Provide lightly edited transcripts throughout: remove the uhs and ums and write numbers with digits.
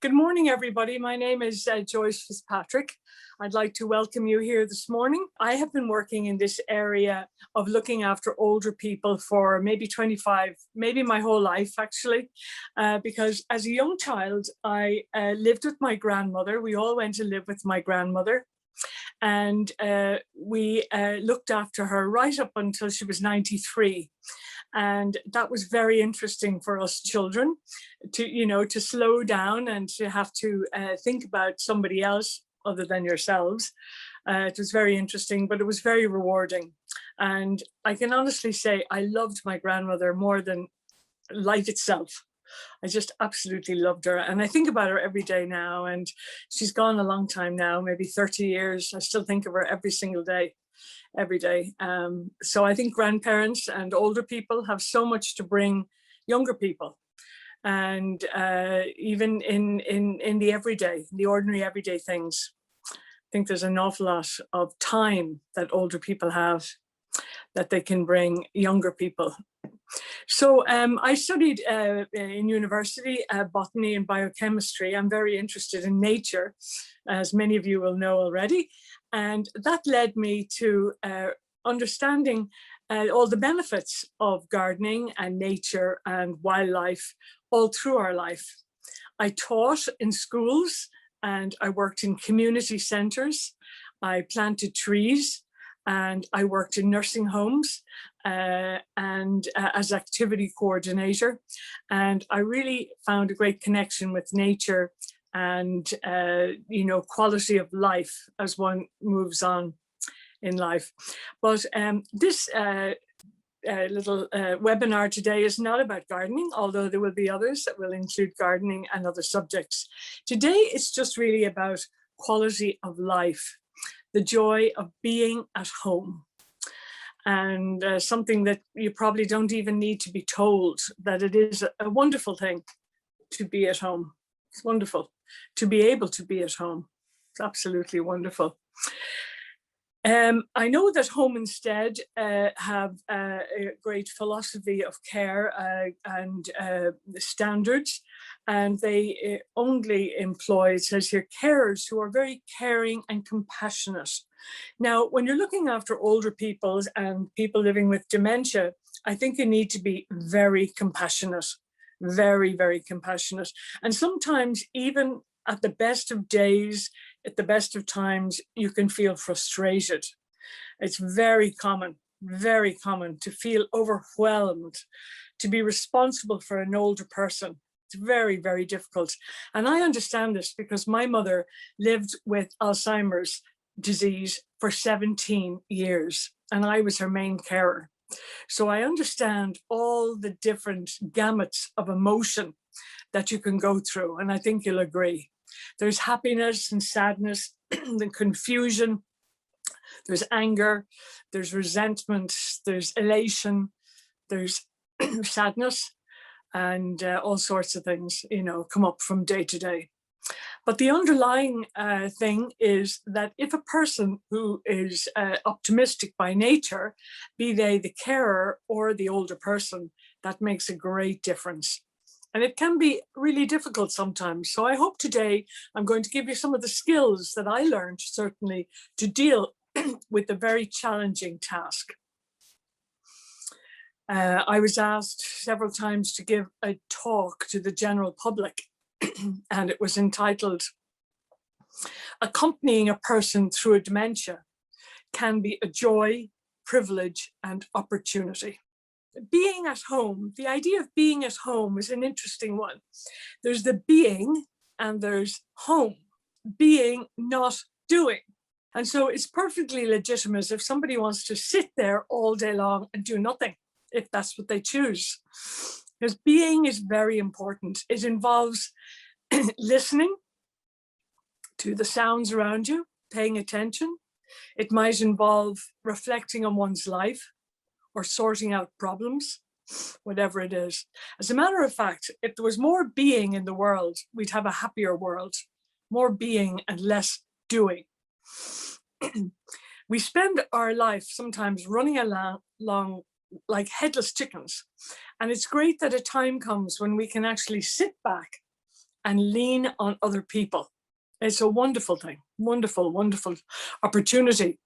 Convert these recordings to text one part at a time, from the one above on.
Good morning, everybody. My name is Joyce Fitzpatrick. I'd like to welcome you here this morning. I have been working in this area of looking after older people for maybe 25, maybe my whole life, actually, because as a young child, I lived with my grandmother. We all went to live with my grandmother. And we looked after her right up until she was 93. And that was very interesting for us children to slow down and to have to think about somebody else other than yourselves. It was very interesting, but it was very rewarding. And I can honestly say I loved my grandmother more than life itself. I just absolutely loved her. And I think about her every day now, and she's gone a long time now, maybe 30 years. I still think of her every single day, every day. So I think grandparents and older people have so much to bring younger people. And even in the everyday, the ordinary everyday things, I think there's an awful lot of time that older people have that they can bring younger people. So I studied in university botany and biochemistry. I'm very interested in nature, as many of you will know already. And that led me to understanding all the benefits of gardening and nature and wildlife all through our life. I taught in schools and I worked in community centres. I planted trees and I worked in nursing homes and as activity coordinator. And I really found a great connection with nature and, quality of life as one moves on in life. But this little webinar today is not about gardening, although there will be others that will include gardening and other subjects. Today, it's just really about quality of life, the joy of being at home. And something that you probably don't even need to be told, that it is a wonderful thing to be at home. It's wonderful to be able to be at home. It's absolutely wonderful. I know that Home Instead have a great philosophy of care and standards, and they only employ, it says here, carers who are very caring and compassionate. Now, when you're looking after older people and people living with dementia, I think you need to be very compassionate, very, very compassionate. And sometimes even at the best of days, at the best of times, you can feel frustrated. It's very common to feel overwhelmed, to be responsible for an older person. It's very, very difficult. And I understand this because my mother lived with Alzheimer's disease for 17 years, and I was her main carer. So I understand all the different gamuts of emotion that you can go through, and I think you'll agree. There's happiness and sadness, the confusion, there's anger, there's resentment, there's elation, there's sadness, and all sorts of things, come up from day to day. But the underlying thing is that if a person who is optimistic by nature, be they the carer or the older person, that makes a great difference. And it can be really difficult sometimes. So I hope today I'm going to give you some of the skills that I learned, certainly, to deal with a very challenging task. I was asked several times to give a talk to the general public, and it was entitled, "Accompanying a Person Through a Dementia Can Be a Joy, Privilege, and Opportunity." Being at home, the idea of being at home is an interesting one. There's the being and there's home, being, not doing. And so it's perfectly legitimate if somebody wants to sit there all day long and do nothing, if that's what they choose. Because being is very important. It involves listening to the sounds around you, paying attention. It might involve reflecting on one's life, or sorting out problems, whatever it is. As a matter of fact, if there was more being in the world, we'd have a happier world, more being and less doing. We spend our life sometimes running along like headless chickens. And it's great that a time comes when we can actually sit back and lean on other people. It's a wonderful thing, wonderful, wonderful opportunity.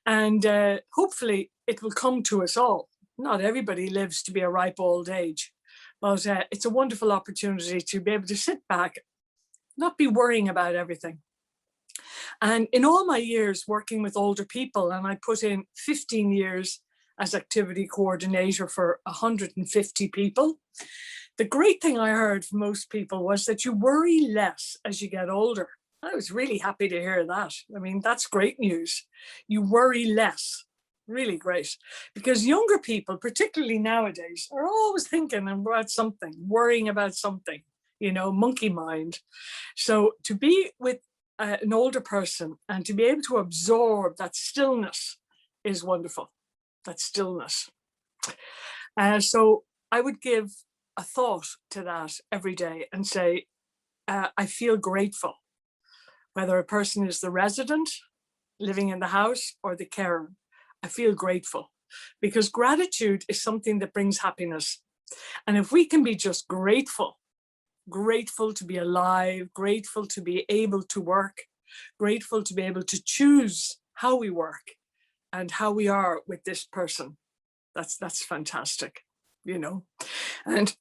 And hopefully it will come to us all. Not everybody lives to be a ripe old age, but it's a wonderful opportunity to be able to sit back, not be worrying about everything. And in all my years working with older people, and I put in 15 years as activity coordinator for 150 people, the great thing I heard from most people was that you worry less as you get older. I was really happy to hear that. I mean, that's great news. You worry less. Really great. Because younger people, particularly nowadays, are always thinking about something, worrying about something, monkey mind. So to be with an older person and to be able to absorb that stillness is wonderful. That stillness. So I would give a thought to that every day and say, I feel grateful. Whether a person is the resident living in the house or the carer, I feel grateful, because gratitude is something that brings happiness. And if we can be just grateful to be alive, grateful to be able to work, grateful to be able to choose how we work and how we are with this person, that's fantastic, And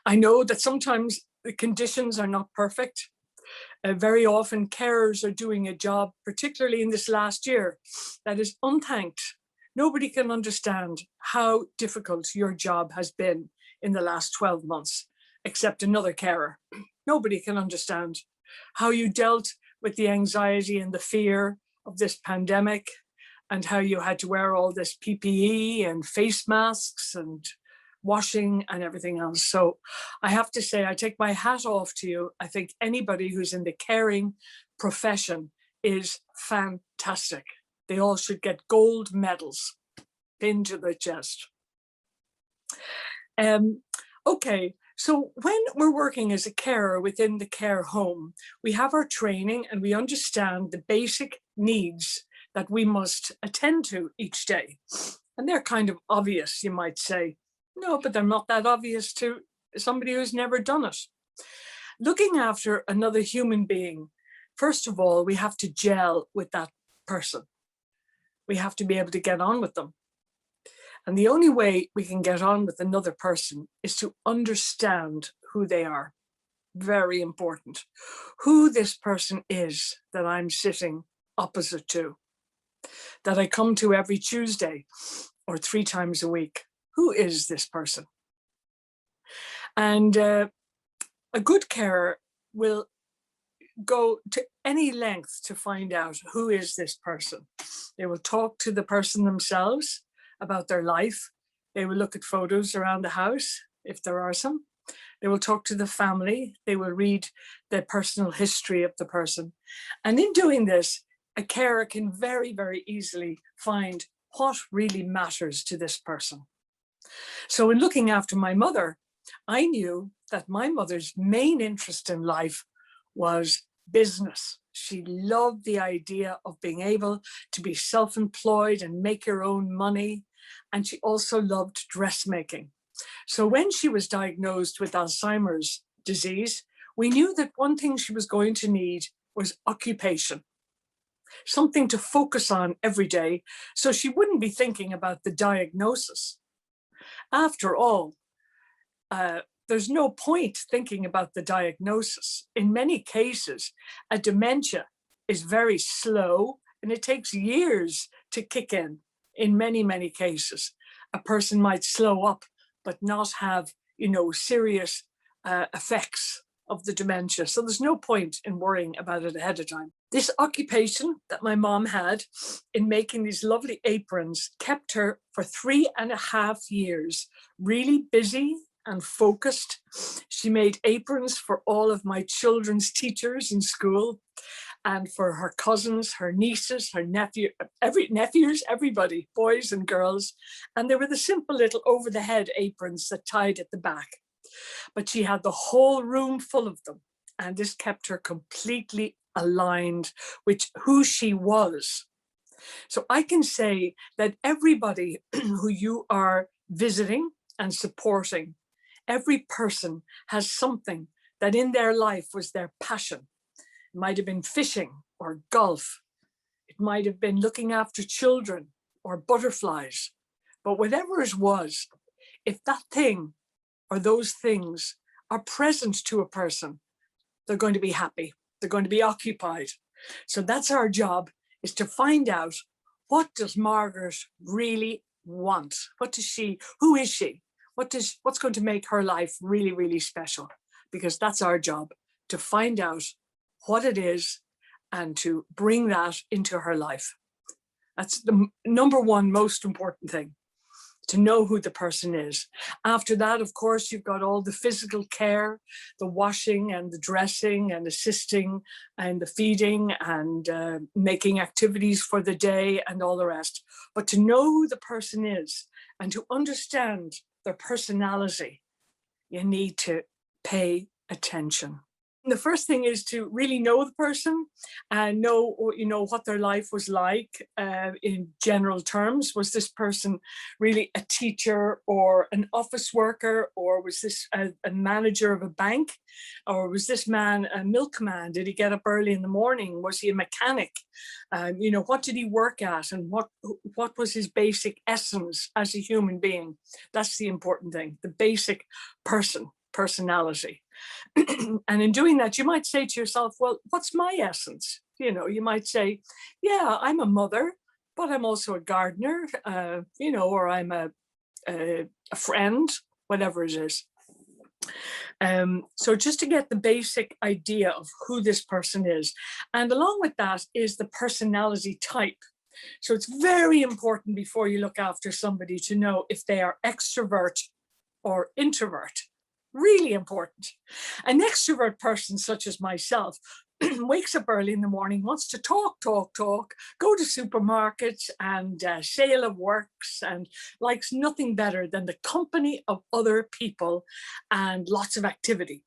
I know that sometimes the conditions are not perfect. Very often carers are doing a job, particularly in this last year, that is unthanked. Nobody can understand how difficult your job has been in the last 12 months, except another carer. Nobody can understand how you dealt with the anxiety and the fear of this pandemic, and how you had to wear all this PPE and face masks and washing and everything else. So I have to say, I take my hat off to you. I think anybody who's in the caring profession is fantastic. They all should get gold medals pinned to their chest. Okay, so when we're working as a carer within the care home, we have our training and we understand the basic needs that we must attend to each day. And they're kind of obvious, you might say. No, but they're not that obvious to somebody who's never done it. Looking after another human being, first of all, we have to gel with that person. We have to be able to get on with them. And the only way we can get on with another person is to understand who they are. Very important. Who this person is that I'm sitting opposite to, that I come to every Tuesday or 3 times a week. Who is this person? And a good carer will go to any length to find out who is this person. They will talk to the person themselves about their life. They will look at photos around the house, if there are some. They will talk to the family. They will read the personal history of the person. And in doing this, a carer can very, very easily find what really matters to this person. So in looking after my mother, I knew that my mother's main interest in life was business. She loved the idea of being able to be self-employed and make her own money. And she also loved dressmaking. So when she was diagnosed with Alzheimer's disease, we knew that one thing she was going to need was occupation, something to focus on every day, so she wouldn't be thinking about the diagnosis. After all, there's no point thinking about the diagnosis. In many cases, a dementia is very slow and it takes years to kick in. In many, many cases, a person might slow up but not have, serious effects of the dementia. So there's no point in worrying about it ahead of time. This occupation that my mom had in making these lovely aprons kept her for 3.5 years, really busy and focused. She made aprons for all of my children's teachers in school and for her cousins, her nieces, her nephews, everybody, boys and girls. And they were the simple little over the head aprons that tied at the back. But she had the whole room full of them. And this kept her completely aligned with who she was. So I can say that everybody who you are visiting and supporting, every person has something that in their life was their passion. It might have been fishing or golf. It might have been looking after children or butterflies. But whatever it was, if that thing or those things are present to a person, they're going to be happy. They're going to be occupied. So that's our job, is to find out, what does Margaret really want? Who is she? What's going to make her life really, really special? Because that's our job, to find out what it is and to bring that into her life. That's the number one most important thing, to know who the person is. After that, of course, you've got all the physical care, the washing and the dressing and assisting and the feeding and making activities for the day and all the rest. But to know who the person is and to understand their personality, you need to pay attention. The first thing is to really know the person and know, what their life was like in general terms. Was this person really a teacher or an office worker, or was this a manager of a bank, or was this man a milkman? Did he get up early in the morning? Was he a mechanic? What did he work at, and what was his basic essence as a human being? That's the important thing, the basic personality. And in doing that, you might say to yourself, well, what's my essence? You might say, yeah, I'm a mother, but I'm also a gardener, or I'm a friend, whatever it is. So just to get the basic idea of who this person is. And along with that is the personality type. So it's very important before you look after somebody to know if they are extrovert or introvert. Really important. An extrovert person such as myself wakes up early in the morning, wants to talk, go to supermarkets and sale of works, and likes nothing better than the company of other people and lots of activity.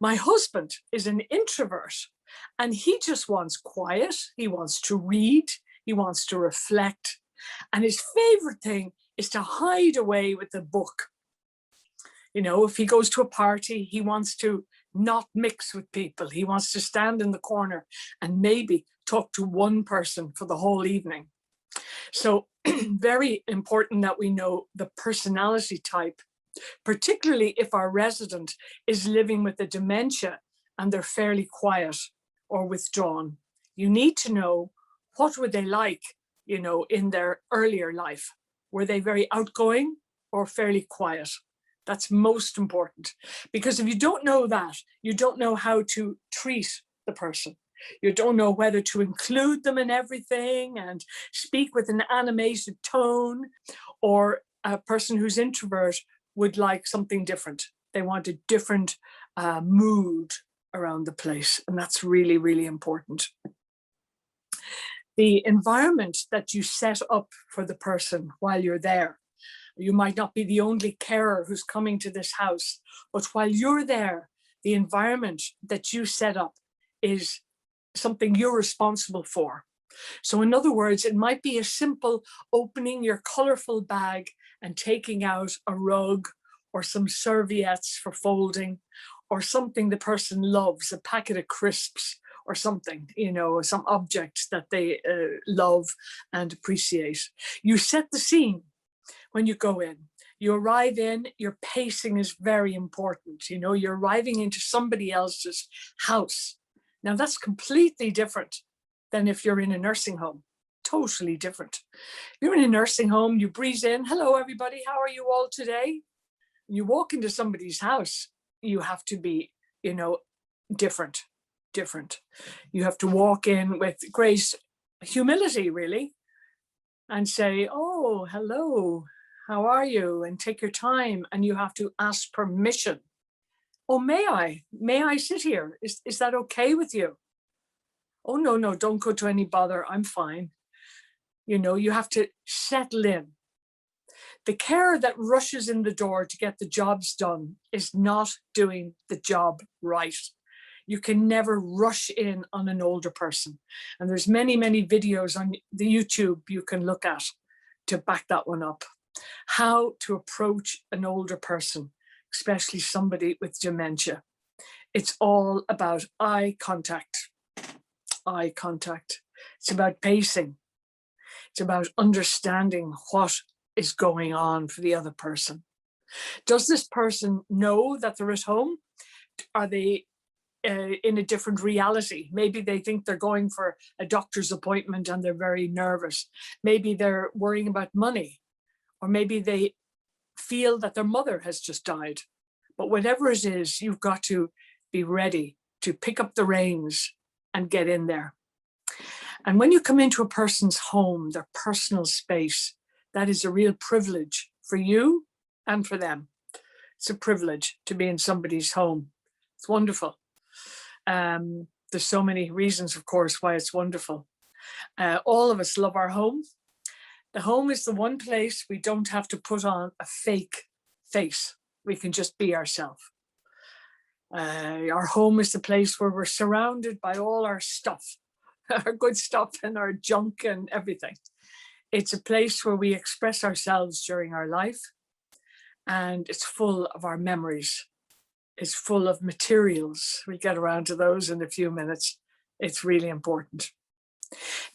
My husband is an introvert, and he just wants quiet. He wants to read. He wants to reflect. And his favorite thing is to hide away with a book. If he goes to a party, he wants to not mix with people. He wants to stand in the corner and maybe talk to one person for the whole evening. So very important that we know the personality type, particularly if our resident is living with a dementia and they're fairly quiet or withdrawn. You need to know, what were they like, in their earlier life? Were they very outgoing or fairly quiet? That's most important, because if you don't know that, you don't know how to treat the person. You don't know whether to include them in everything and speak with an animated tone, or a person who's introvert would like something different. They want a different mood around the place, and that's really, really important. The environment that you set up for the person while you're there. You might not be the only carer who's coming to this house, but while you're there, the environment that you set up is something you're responsible for. So in other words, it might be as simple opening your colorful bag and taking out a rug or some serviettes for folding, or something the person loves, a packet of crisps or something, some object that they love and appreciate. You set the scene. When you go in, you arrive in, your pacing is very important. You're arriving into somebody else's house. Now that's completely different than if you're in a nursing home. Totally different. You're in a nursing home, you breeze in, hello everybody, how are you all today? You walk into somebody's house, you have to be, different. You have to walk in with great humility, really, and say, oh, hello, how are you? And take your time, and you have to ask permission. Oh, may I sit here? Is that okay with you? Oh, no, don't go to any bother. I'm fine. You have to settle in. The carer that rushes in the door to get the jobs done is not doing the job right. You can never rush in on an older person. And there's many, many videos on the YouTube you can look at to back that one up. How to approach an older person, especially somebody with dementia. It's all about eye contact. Eye contact. It's about pacing. It's about understanding what is going on for the other person. Does this person know that they're at home? Are they in a different reality? Maybe they think they're going for a doctor's appointment and they're very nervous. Maybe they're worrying about money, or maybe they feel that their mother has just died. But whatever it is, you've got to be ready to pick up the reins and get in there. And when you come into a person's home, their personal space, that is a real privilege for you and for them. It's a privilege to be in somebody's home. It's wonderful. There's so many reasons, of course, why it's wonderful. All of us love our home. The home is the one place we don't have to put on a fake face. We can just be ourselves. Our home is the place where we're surrounded by all our stuff, our good stuff and our junk and everything. It's a place where we express ourselves during our life, and it's full of our memories. It's full of materials. We'll get around to those in a few minutes. It's really important.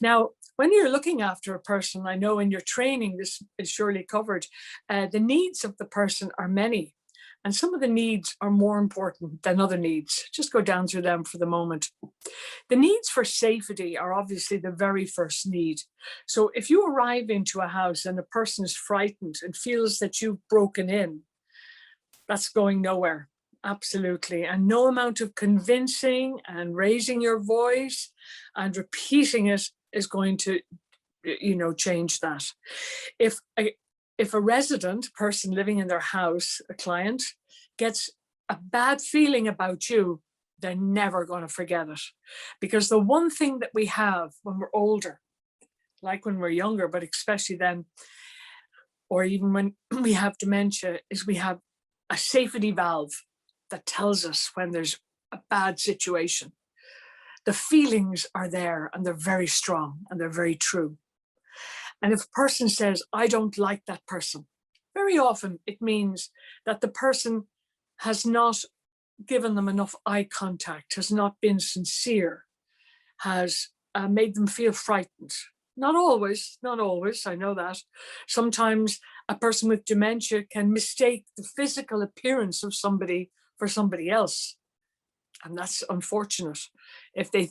Now, when you're looking after a person, I know in your training, this is surely covered, the needs of the person are many. And some of the needs are more important than other needs. Just go down through them for the moment. The needs for safety are obviously the very first need. So if you arrive into a house and a person is frightened and feels that you've broken in, that's going nowhere. Absolutely. And no amount of convincing and raising your voice and repeating it is going to, change that. If a resident person living in their house, a client, gets a bad feeling about you, they're never going to forget it. Because the one thing that we have when we're older, like when we're younger, but especially then, or even when we have dementia, is we have a safety valve that tells us when there's a bad situation. The feelings are there and they're very strong and they're very true. And if a person says, I don't like that person, very often it means that the person has not given them enough eye contact, has not been sincere, has made them feel frightened. Not always, I know that. Sometimes a person with dementia can mistake the physical appearance of somebody for somebody else. And that's unfortunate. If they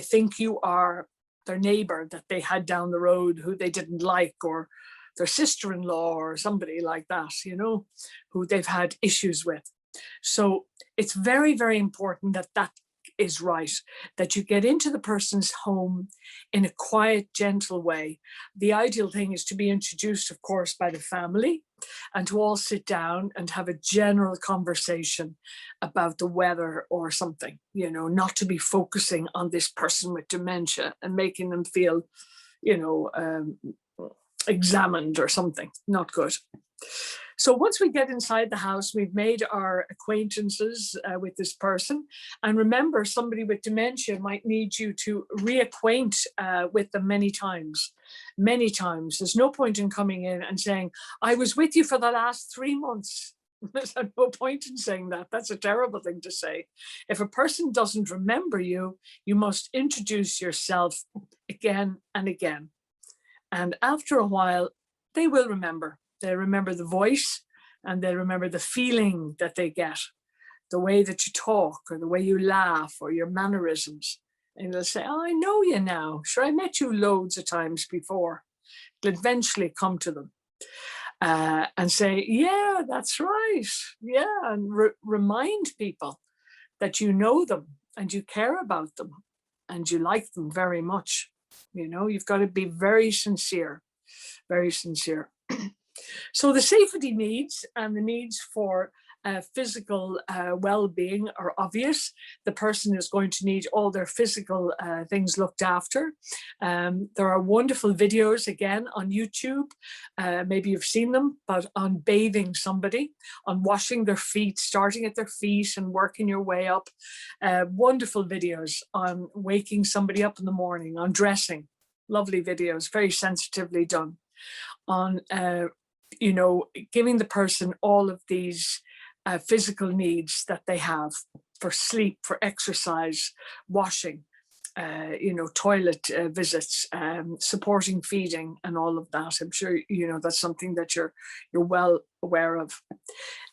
think you are their neighbor that they had down the road who they didn't like, or their sister-in-law or somebody like that, who they've had issues with. So it's very, very important that is right, that you get into the person's home in a quiet, gentle way. The ideal thing is to be introduced, of course, by the family, and to all sit down and have a general conversation about the weather or something, not to be focusing on this person with dementia and making them feel, examined or something. Not good. So once we get inside the house, we've made our acquaintances with this person. And remember, somebody with dementia might need you to reacquaint with them many times. Many times. There's no point in coming in and saying, I was with you for the last 3 months. There's no point in saying that. That's a terrible thing to say. If a person doesn't remember you, you must introduce yourself again and again. And after a while, they will remember. They remember the voice and they remember the feeling that they get, the way that you talk or the way you laugh or your mannerisms. And they'll say, I know you now. Sure, I met you loads of times before. It'll eventually come to them and say, yeah, that's right. Yeah, and remind people that you know them and you care about them and you like them very much. You've got to be very sincere, very sincere. So the safety needs and the needs for physical well-being are obvious. The person is going to need all their physical things looked after. There are wonderful videos, again, on YouTube. Maybe you've seen them, but on bathing somebody, on washing their feet, starting at their feet and working your way up. Wonderful videos on waking somebody up in the morning, on dressing. Lovely videos, very sensitively done. On giving the person all of these physical needs that they have. for sleep, for exercise, washing, toilet visits, supporting feeding, and all of that. I'm sure that's something that you're well aware of.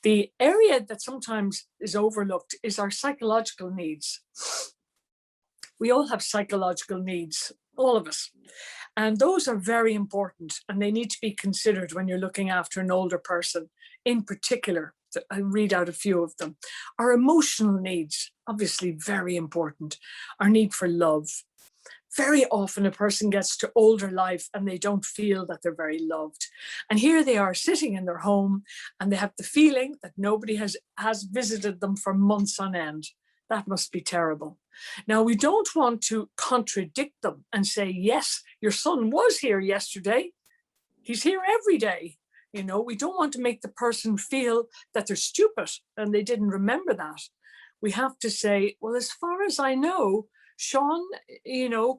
The area that sometimes is overlooked is our psychological needs. We all have psychological needs, all of us, and those are very important, and they need to be considered when you're looking after an older person. In particular, I read out a few of them. Our emotional needs, obviously very important. Our need for love. Very often a person gets to older life and they don't feel that they're very loved. And here they are sitting in their home and they have the feeling that nobody has visited them for months on end. That must be terrible. Now, we don't want to contradict them and say, yes, your son was here yesterday. He's here every day. We don't want to make the person feel that they're stupid and they didn't remember that. We have to say, well, as far as I know, Sean,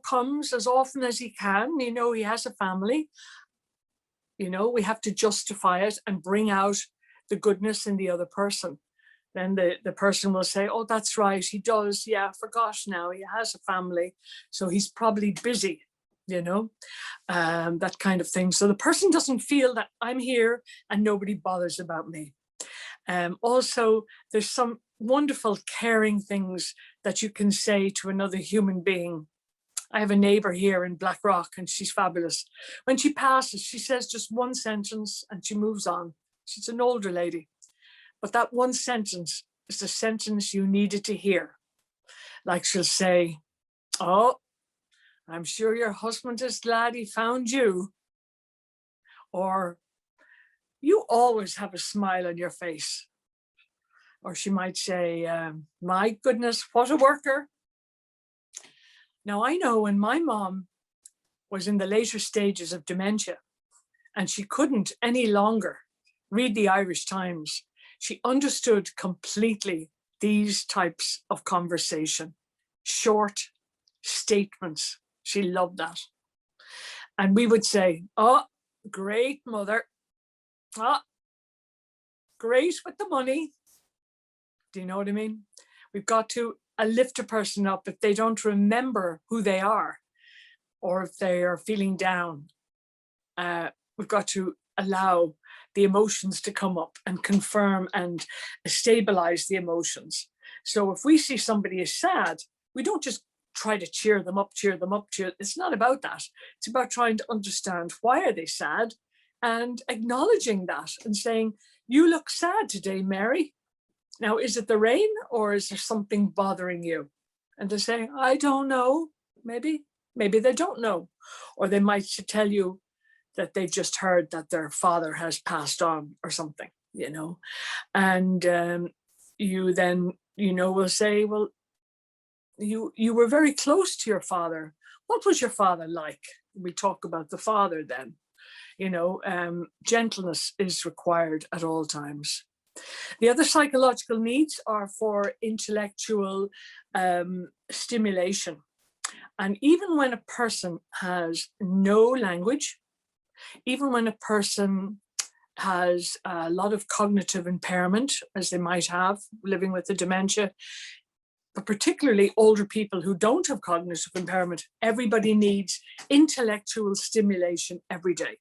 comes as often as he can. He has a family. We have to justify it and bring out the goodness in the other person. Then the person will say, oh, that's right, he does. Yeah, I forgot now, he has a family. So he's probably busy, that kind of thing. So the person doesn't feel that I'm here and nobody bothers about me. Also, there's some wonderful caring things that you can say to another human being. I have a neighbor here in Blackrock and she's fabulous. When she passes, she says just one sentence and she moves on. She's an older lady. But that one sentence is the sentence you needed to hear. Like she'll say, oh, I'm sure your husband is glad he found you. Or, you always have a smile on your face. Or she might say, my goodness, what a worker. Now, I know when my mom was in the later stages of dementia and she couldn't any longer read the Irish Times, she understood completely these types of conversation, short statements. She loved that. And we would say, oh, great mother. Oh, great with the money. Do you know what I mean? We've got to lift a person up if they don't remember who they are or if they are feeling down. We've got to allow the emotions to come up and confirm and stabilize the emotions. So if we see somebody is sad, we don't just try to cheer them up. It's not about that. It's about trying to understand why are they sad and acknowledging that and saying, you look sad today, Mary. Now, is it the rain or is there something bothering you? And they say, I don't know. Maybe they don't know. Or they might tell you that they've just heard that their father has passed on or something, And you then, will say, well, you were very close to your father. What was your father like? We talk about the father then. Gentleness is required at all times. The other psychological needs are for intellectual stimulation. And even when a person has no language, even when a person has a lot of cognitive impairment, as they might have living with the dementia, but particularly older people who don't have cognitive impairment, everybody needs intellectual stimulation every day.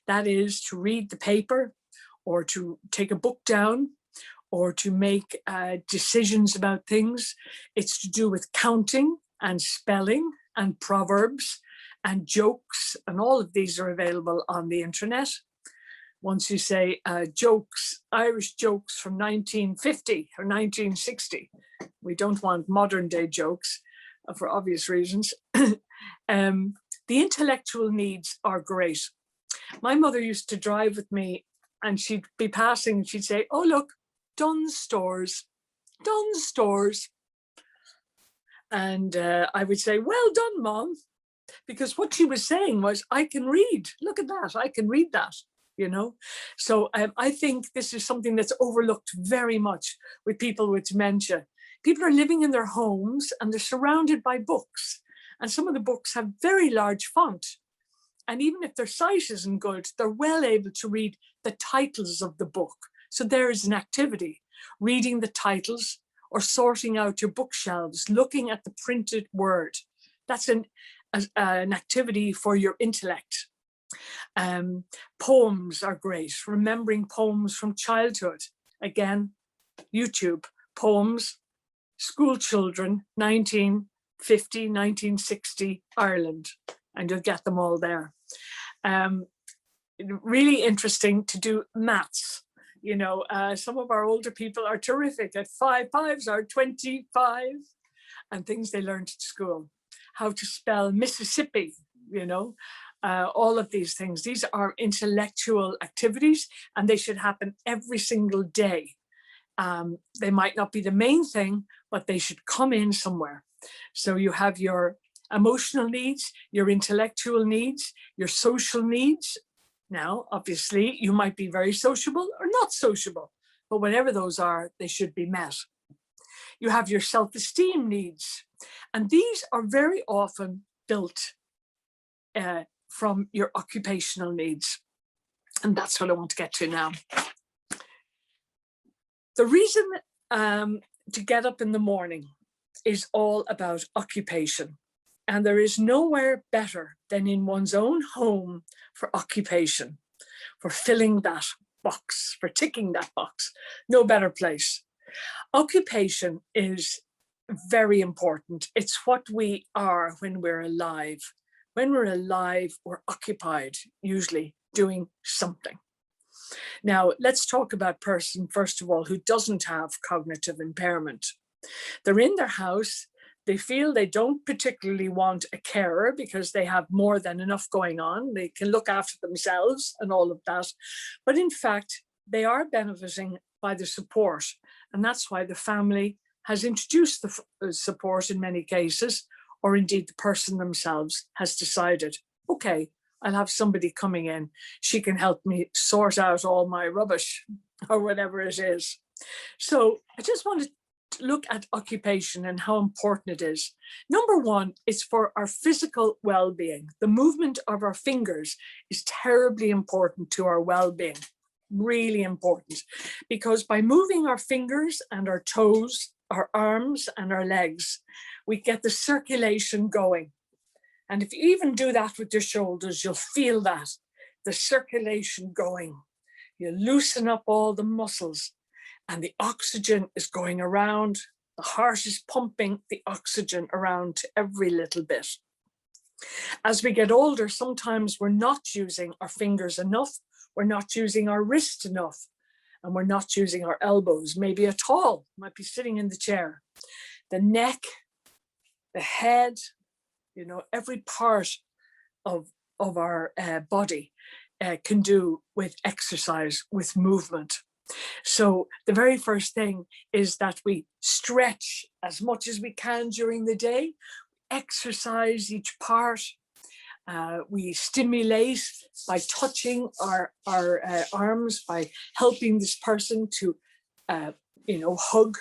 That is to read the paper or to take a book down or to make decisions about things. It's to do with counting and spelling and proverbs and jokes, and all of these are available on the internet. Once you say jokes, Irish jokes from 1950 or 1960, we don't want modern day jokes for obvious reasons. The intellectual needs are great. My mother used to drive with me and she'd be passing and she'd say, oh, look, Dunn's Stores. And I would say, well done, Mom. Because what she was saying was, I can read. Look at that. I can read that, So I think this is something that's overlooked very much with people with dementia. People are living in their homes and they're surrounded by books. And some of the books have very large font. And even if their sight isn't good, they're well able to read the titles of the book. So there is an activity, reading the titles or sorting out your bookshelves, looking at the printed word. That's an activity for your intellect. Poems are great. Remembering poems from childhood. Again, YouTube, poems, school children, 1950, 1960, Ireland, and you'll get them all there. Really interesting to do maths. You know, some of our older people are terrific at 5 5s are 25, and things they learned at school. How to spell Mississippi, you know, all of these things. These are intellectual activities, and they should happen every single day. They might not be the main thing, but they should come in somewhere. So you have your emotional needs, your intellectual needs, your social needs. Now, obviously, you might be very sociable or not sociable, but whatever those are, they should be met. You have your self-esteem needs, and these are very often built from your occupational needs. And that's what I want to get to now. The reason to get up in the morning is all about occupation. And there is nowhere better than in one's own home for occupation, for filling that box, for ticking that box. No better place. Occupation is very important. It's what we are when we're alive. When we're alive, we're occupied, usually doing something. Now, let's talk about a person, first of all, who doesn't have cognitive impairment. They're in their house. They feel they don't particularly want a carer because they have more than enough going on. They can look after themselves and all of that. But in fact, they are benefiting by the support. And that's why the family has introduced the support in many cases, or indeed the person themselves has decided, okay, I'll have somebody coming in. She can help me sort out all my rubbish or whatever it is. So I just wanted to look at occupation and how important it is. Number one, it's for our physical well-being. The movement of our fingers is terribly important to our well-being, really important, because by moving our fingers and our toes, our arms and our legs, we get the circulation going. And if you even do that with your shoulders, you'll feel that, the circulation going. You loosen up all the muscles and the oxygen is going around. The heart is pumping the oxygen around to every little bit. As we get older, sometimes we're not using our fingers enough. We're not using our wrists enough. And we're not using our elbows, maybe at all. Might be sitting in the chair. The neck, the head, you know, every part of our body can do with exercise, with movement. So the very first thing is that we stretch as much as we can during the day, exercise each part. We stimulate by touching our arms, by helping this person to, hug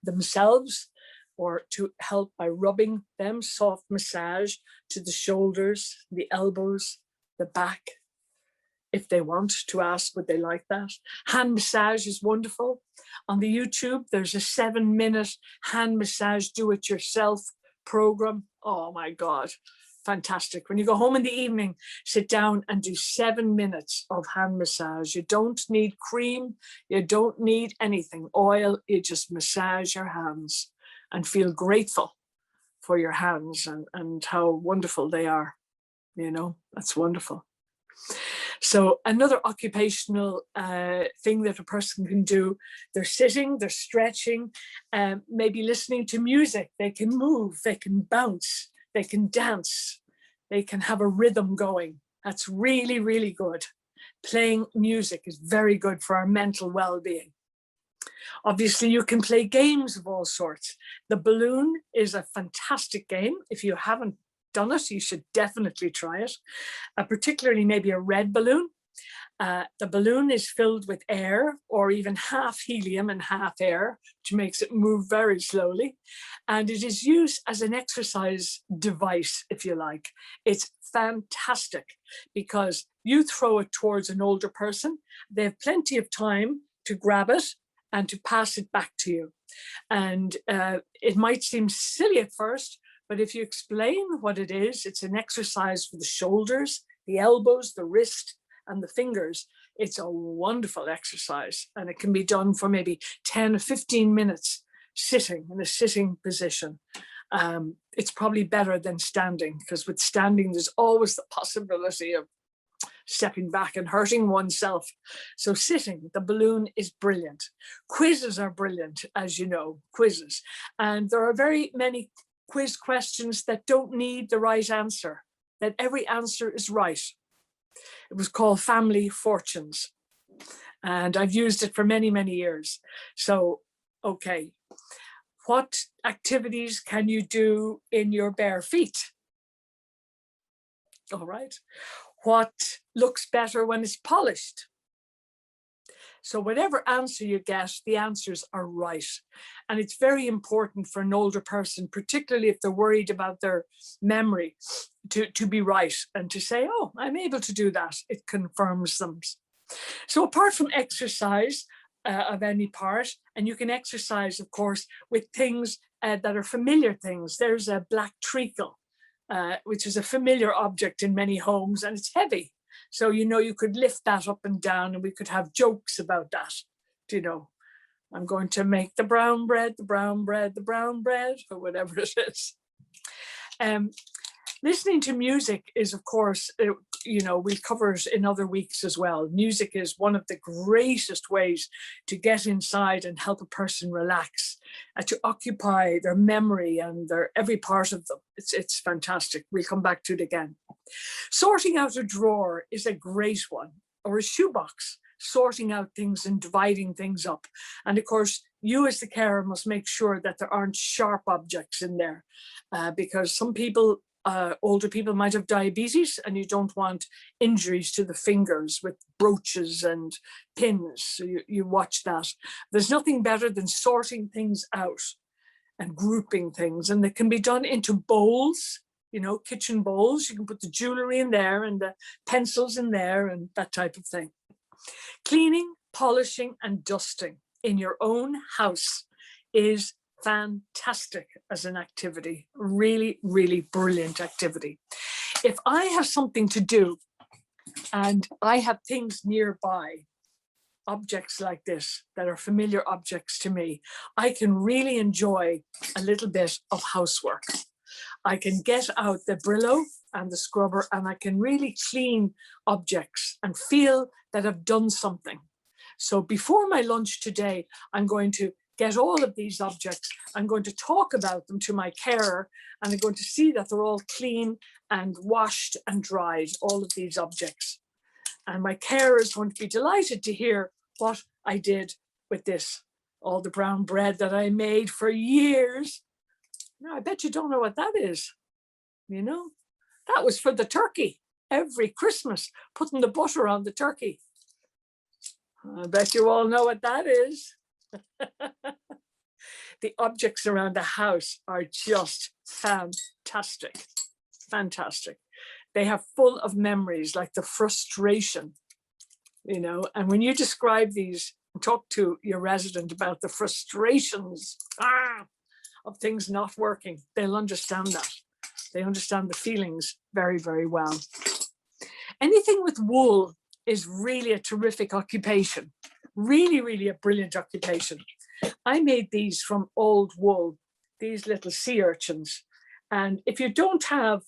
themselves, or to help by rubbing them, soft massage to the shoulders, the elbows, the back. If they want to ask, would they like that? Hand massage is wonderful. On the YouTube, there's a 7-minute hand massage do-it-yourself program. Oh my God, fantastic. When you go home in the evening, sit down and do 7 minutes of hand massage. You don't need cream, you don't need anything, oil, you just massage your hands and feel grateful for your hands and how wonderful they are. You know, that's wonderful. So another occupational thing that a person can do, they're sitting, they're stretching, maybe listening to music, they can move, they can bounce, they can dance, they can have a rhythm going. That's really, really good. Playing music is very good for our mental well-being. Obviously, you can play games of all sorts. The balloon is a fantastic game. If you haven't done it, you should definitely try it, particularly maybe a red balloon. The balloon is filled with air, or even half helium and half air, which makes it move very slowly. And it is used as an exercise device, if you like. It's fantastic because you throw it towards an older person. They have plenty of time to grab it and to pass it back to you. And it might seem silly at first, but if you explain what it is, it's an exercise for the shoulders, the elbows, the wrist, and the fingers. It's a wonderful exercise, and it can be done for maybe 10 or 15 minutes sitting in a sitting position. It's probably better than standing, because with standing, there's always the possibility of stepping back and hurting oneself. So sitting, the balloon is brilliant. Quizzes are brilliant, as you know, quizzes. And there are very many quiz questions that don't need the right answer, that every answer is right. It was called Family Fortunes. And I've used it for many, many years. So, okay. What activities can you do in your bare feet? All right. What looks better when it's polished? So whatever answer you get, the answers are right. And it's very important for an older person, particularly if they're worried about their memory, to be right and to say, oh, I'm able to do that. It confirms them. So apart from exercise of any part, and you can exercise, of course, with things that are familiar things. There's a black treacle, which is a familiar object in many homes, and it's heavy. So, you know, you could lift that up and down, and we could have jokes about that. You know, I'm going to make the brown bread, the brown bread, the brown bread, or whatever it is. Listening to music is, of course, you know, we cover it in other weeks as well. Music is one of the greatest ways to get inside and help a person relax, to occupy their memory and their every part of them. It's fantastic. We'll come back to it again. Sorting out a drawer is a great one, or a shoebox, sorting out things and dividing things up. And of course, you as the carer must make sure that there aren't sharp objects in there, because some people, older people might have diabetes, and you don't want injuries to the fingers with brooches and pins. So you watch that. There's nothing better than sorting things out and grouping things, and it can be done into bowls, you know, kitchen bowls. You can put the jewelry in there and the pencils in there and that type of thing. Cleaning, polishing, and dusting in your own house is fantastic as an activity. Really, really brilliant activity. If I have something to do and I have things nearby, objects like this that are familiar objects to me, I can really enjoy a little bit of housework. I can get out the Brillo and the scrubber, and I can really clean objects and feel that I've done something. So before my lunch today, I'm going to get all of these objects. I'm going to talk about them to my carer, and I'm going to see that they're all clean and washed and dried, all of these objects. And my carer is going to be delighted to hear what I did with this, all the brown bread that I made for years. Now, I bet you don't know what that is. You know, that was for the turkey. Every Christmas, putting the butter on the turkey. I bet you all know what that is. The objects around the house are just fantastic. Fantastic. They have full of memories, like the frustration, you know, and when you describe these, talk to your resident about the frustrations of things not working, they'll understand that. They understand the feelings very, very well. Anything with wool is really a terrific occupation. Really, really a brilliant occupation. I made these from old wool, these little sea urchins. And if you don't have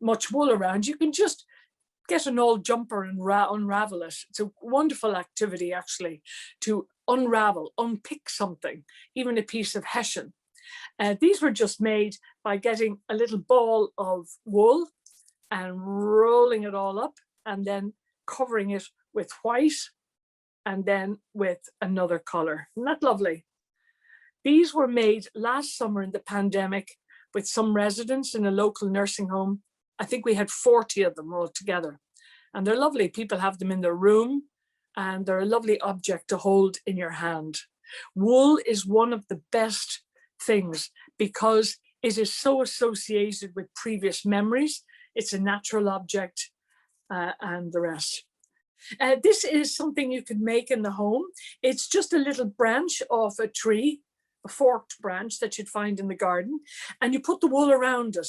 much wool around, you can just get an old jumper and unravel it. It's a wonderful activity, actually, to unravel, unpick something, even a piece of hessian. These were just made by getting a little ball of wool and rolling it all up, and then covering it with white, and then with another color. Isn't that lovely? These were made last summer in the pandemic with some residents in a local nursing home. I think we had 40 of them all together. And they're lovely. People have them in their room, and they're a lovely object to hold in your hand. Wool is one of the best things because it is so associated with previous memories. It's a natural object and the rest. This is something you could make in the home. It's just a little branch of a tree, a forked branch that you'd find in the garden, and you put the wool around it,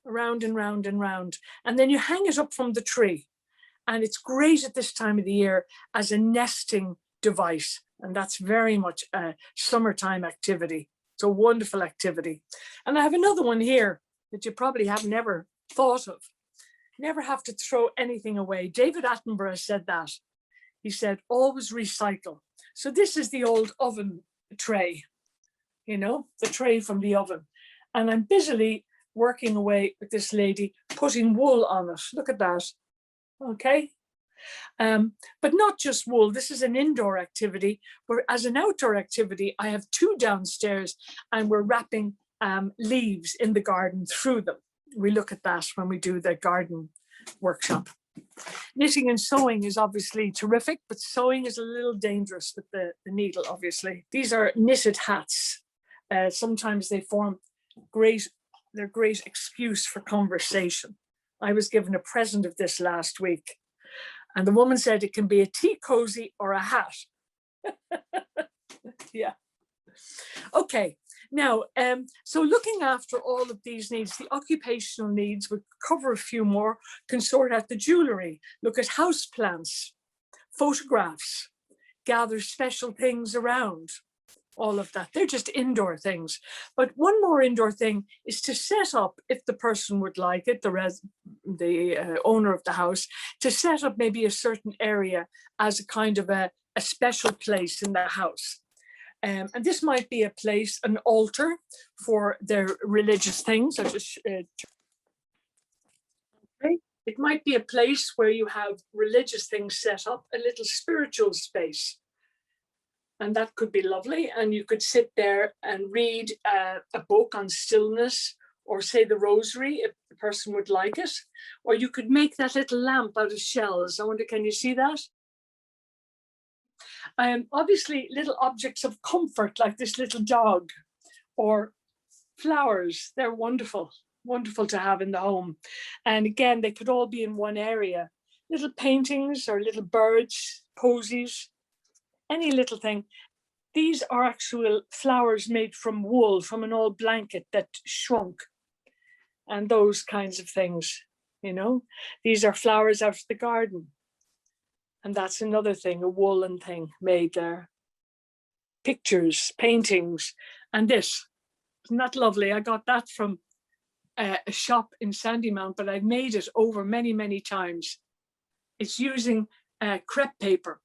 around and round and round, and then you hang it up from the tree. And it's great at this time of the year as a nesting device. And that's very much a summertime activity. It's a wonderful activity. And I have another one here that you probably have never thought of. Never have to throw anything away. David Attenborough said that. He said, always recycle. So this is the old oven tray, you know, the tray from the oven. And I'm busily working away with this lady, putting wool on it. Look at that. Okay. But not just wool. This is an indoor activity, where as an outdoor activity, I have two downstairs and we're wrapping leaves in the garden through them. We look at that when we do the garden workshop. Knitting and sewing is obviously terrific, but sewing is a little dangerous with the needle, obviously. These are knitted hats. Sometimes they form they're great excuse for conversation. I was given a present of this last week, and the woman said it can be a tea cozy or a hat. Yeah. Okay. Now, so looking after all of these needs, the occupational needs, we'll cover a few more, can sort out the jewellery, look at house plants, photographs, gather special things around, all of that. They're just indoor things. But one more indoor thing is to set up, if the person would like it, the owner of the house, to set up maybe a certain area as a kind of a special place in the house. And this might be a place, an altar for their religious things. It might be a place where you have religious things set up, a little spiritual space. And that could be lovely. And you could sit there and read a book on stillness, or say the rosary if the person would like it. Or you could make that little lamp out of shells. I wonder, can you see that? Obviously, little objects of comfort like this little dog or flowers. They're wonderful, wonderful to have in the home. And again, they could all be in one area. Little paintings or little birds, posies, any little thing. These are actual flowers made from wool, from an old blanket that shrunk, and those kinds of things, you know. These are flowers out of the garden. And that's another thing, a woolen thing made there. Pictures, paintings, and this. Isn't that lovely? I got that from a shop in Sandymount, but I've made it over many, many times. It's using crepe paper.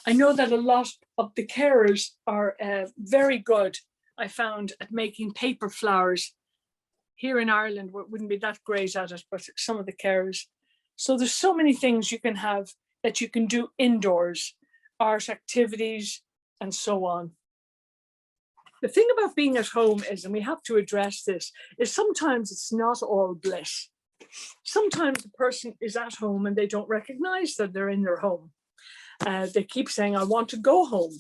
I know that a lot of the carers are very good, I found, at making paper flowers. Here in Ireland, we wouldn't be that great at it, but some of the carers. So there's so many things you can have that you can do indoors, art activities, and so on. The thing about being at home is, and we have to address this, is sometimes it's not all bliss. Sometimes the person is at home and they don't recognize that they're in their home. They keep saying, I want to go home.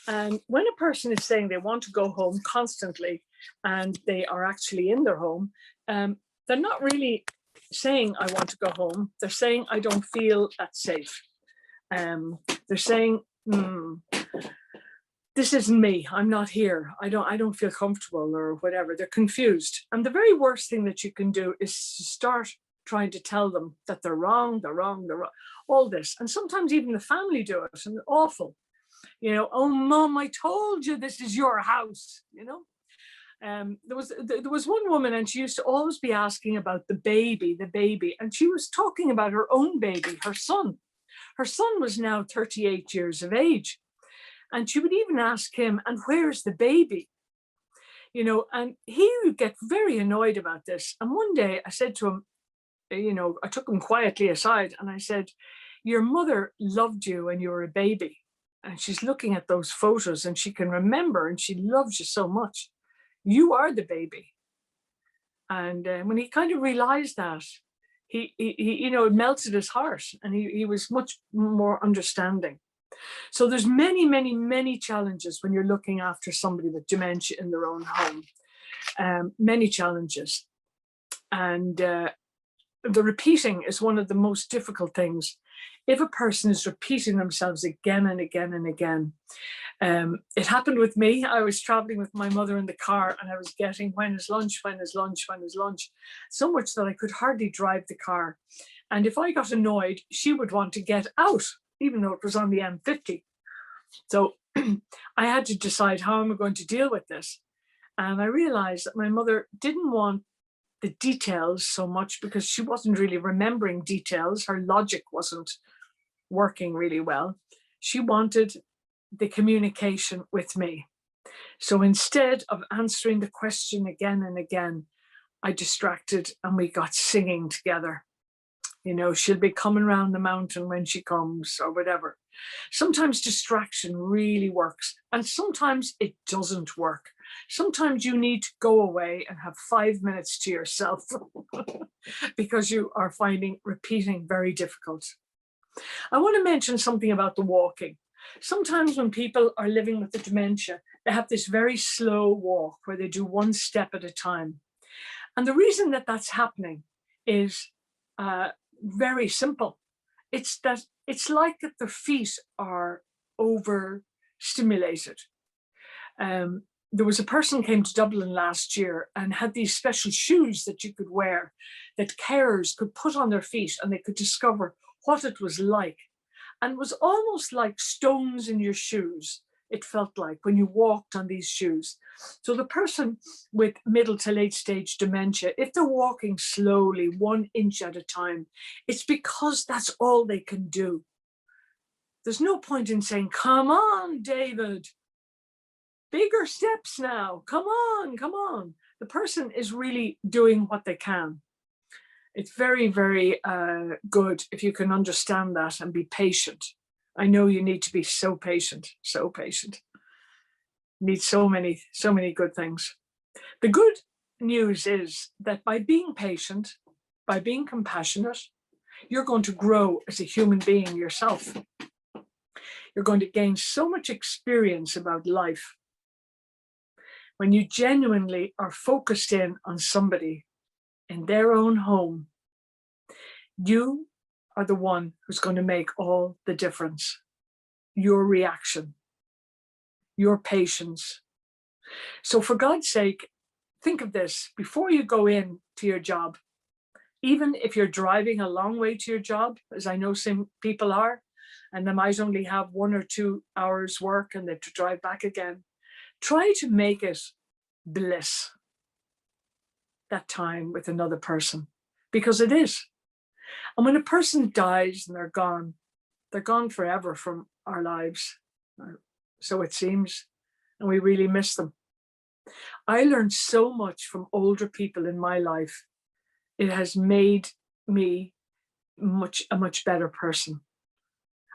And when a person is saying they want to go home constantly and they are actually in their home, they're not really saying, I want to go home. They're saying, I don't feel that safe. They're saying, this isn't me. I'm not here. I don't feel comfortable, or whatever. They're confused. And the very worst thing that you can do is start trying to tell them that they're wrong, all this. And sometimes even the family do it, and awful. You know, oh, Mom, I told you this is your house, you know. There was one woman, and she used to always be asking about the baby, and she was talking about her own baby, her son. Her son was now 38 years of age, and she would even ask him, and where's the baby? You know, and he would get very annoyed about this. And one day I said to him, you know, I took him quietly aside and I said, your mother loved you when you were a baby, and she's looking at those photos and she can remember, and she loves you so much. You are the baby. And when he kind of realized that, he you know, it melted his heart, and he was much more understanding. So there's many, many, many challenges when you're looking after somebody with dementia in their own home. Many challenges. And the repeating is one of the most difficult things. If a person is repeating themselves again and again and again, it happened with me. I was traveling with my mother in the car and I was getting, when is lunch, when is lunch, when is lunch, so much that I could hardly drive the car. And if I got annoyed, she would want to get out, even though it was on the M50. So I had to decide, how am I going to deal with this? And I realized that my mother didn't want the details so much because she wasn't really remembering details. Her logic wasn't working really well. She wanted the communication with me. So instead of answering the question again and again, I distracted and we got singing together. You know, she'll be coming around the mountain when she comes, or whatever. Sometimes distraction really works, and sometimes it doesn't work. Sometimes you need to go away and have 5 minutes to yourself because you are finding repeating very difficult. I want to mention something about the walking. Sometimes when people are living with the dementia, they have this very slow walk where they do one step at a time. And the reason that that's happening is very simple. It's that it's like that their feet are overstimulated. There was a person came to Dublin last year and had these special shoes that you could wear, that carers could put on their feet and they could discover what it was like. And it was almost like stones in your shoes. It felt like when you walked on these shoes. So the person with middle to late stage dementia, if they're walking slowly, 1 inch at a time, it's because that's all they can do. There's no point in saying, come on, David, bigger steps now, come on, come on. The person is really doing what they can. It's very, very good if you can understand that and be patient. I know you need to be so patient, so patient. You need so many good things. The good news is that by being patient, by being compassionate, you're going to grow as a human being yourself. You're going to gain so much experience about life. When you genuinely are focused in on somebody in their own home, you are the one who's going to make all the difference. Your reaction, your patience. So for God's sake, think of this before you go in to your job. Even if you're driving a long way to your job, as I know some people are, and they might only have 1 or 2 hours work and they have to drive back again, try to make it bliss, that time with another person, because it is. And when a person dies and they're gone forever from our lives. So it seems, and we really miss them. I learned so much from older people in my life. It has made me a much better person.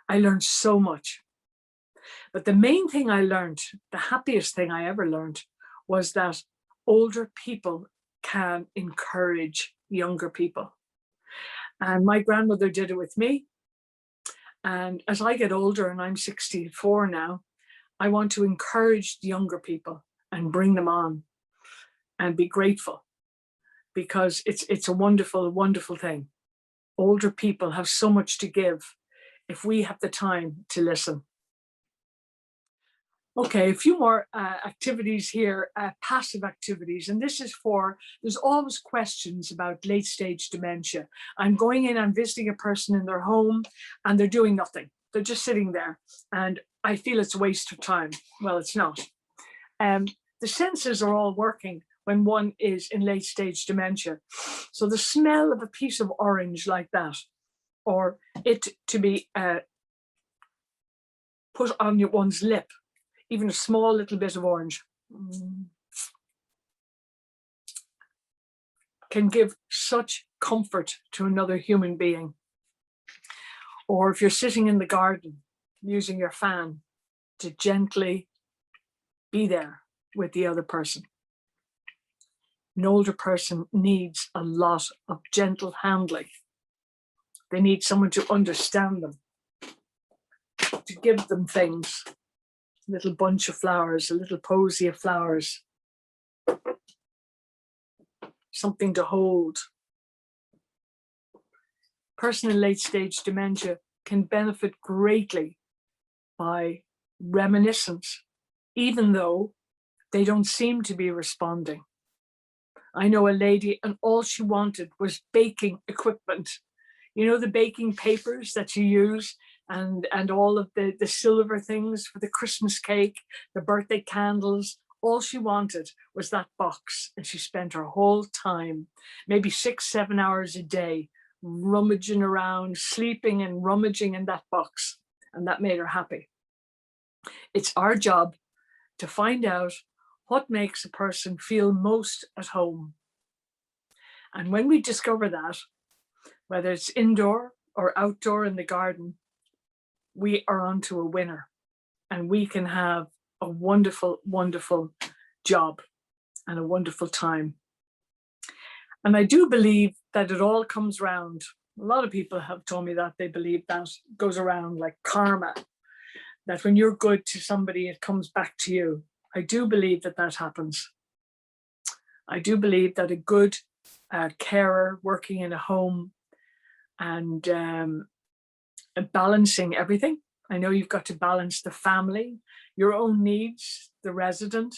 I learned so much. But the main thing I learned, the happiest thing I ever learned, was that older people can encourage younger people. And my grandmother did it with me. And as I get older, and I'm 64 now, I want to encourage the younger people and bring them on and be grateful, because it's a wonderful, wonderful thing. Older people have so much to give if we have the time to listen. Okay, a few more activities here, passive activities, and this is there's always questions about late stage dementia. I'm going in, I'm visiting a person in their home and they're doing nothing. They're just sitting there and I feel it's a waste of time. Well, it's not. The senses are all working when one is in late stage dementia. So the smell of a piece of orange like that, or it to be put on one's lip, even a small little bit of orange, can give such comfort to another human being. Or if you're sitting in the garden using your fan to gently be there with the other person. An older person needs a lot of gentle handling. They need someone to understand them, to give them things. A little bunch of flowers, a little posy of flowers, something to hold. Person in late stage dementia can benefit greatly by reminiscence, even though they don't seem to be responding. I know a lady, and all she wanted was baking equipment. You know, the baking papers that you use, and all of the silver things for the Christmas cake, the birthday candles. All she wanted was that box. And she spent her whole time, maybe 6-7 hours a day, rummaging around, sleeping and rummaging in that box. And that made her happy. It's our job to find out what makes a person feel most at home. And when we discover that, whether it's indoor or outdoor in the garden, we are onto a winner, and we can have a wonderful, wonderful job and a wonderful time. And I do believe that it all comes round. A lot of people have told me that they believe that goes around like karma, that when you're good to somebody, it comes back to you. I do believe that that happens. I do believe that a good carer working in a home and balancing everything. I know you've got to balance the family, your own needs, the resident,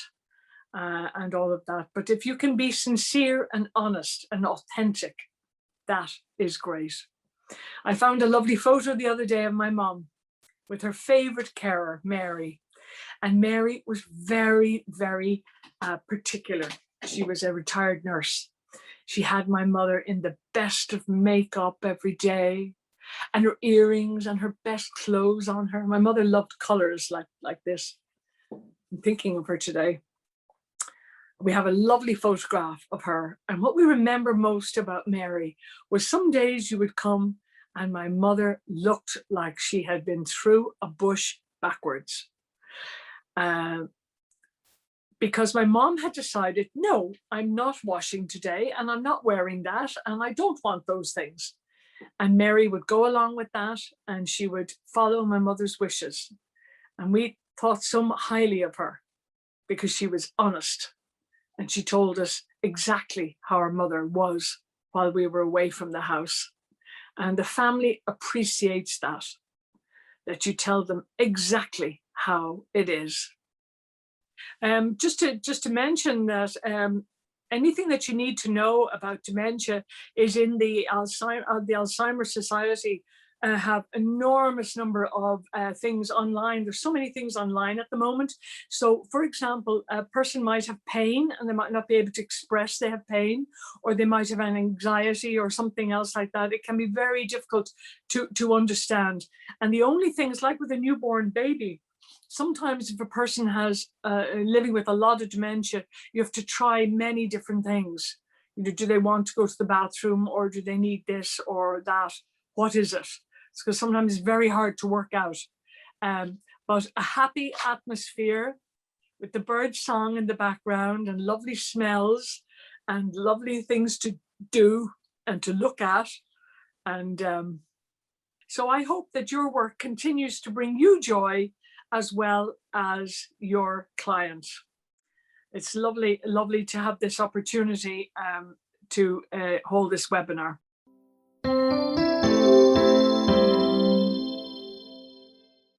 and all of that. But if you can be sincere and honest and authentic, that is great. I found a lovely photo the other day of my mom with her favorite carer, Mary. And Mary was very, very particular. She was a retired nurse. She had my mother in the best of makeup every day, and her earrings and her best clothes on her. My mother loved colors like this. I'm thinking of her today. We have a lovely photograph of her. And what we remember most about Mary was some days you would come and my mother looked like she had been through a bush backwards. Because my mom had decided, no, I'm not washing today and I'm not wearing that and I don't want those things. And Mary would go along with that and she would follow my mother's wishes. And we thought so highly of her because she was honest. And she told us exactly how our mother was while we were away from the house. And the family appreciates that you tell them exactly how it is. Just to mention that anything that you need to know about dementia is in the Alzheimer's Society. Have enormous number of things online. There's so many things online at the moment. So, for example, a person might have pain and they might not be able to express they have pain, or they might have an anxiety or something else like that. It can be very difficult to understand. And the only thing is, like with a newborn baby, sometimes if a person has living with a lot of dementia, you have to try many different things. You know, do they want to go to the bathroom, or do they need this or that? What is it? Because sometimes it's very hard to work out. But a happy atmosphere with the bird song in the background and lovely smells and lovely things to do and to look at. And so I hope that your work continues to bring you joy as well as your clients. It's lovely, lovely to have this opportunity to hold this webinar.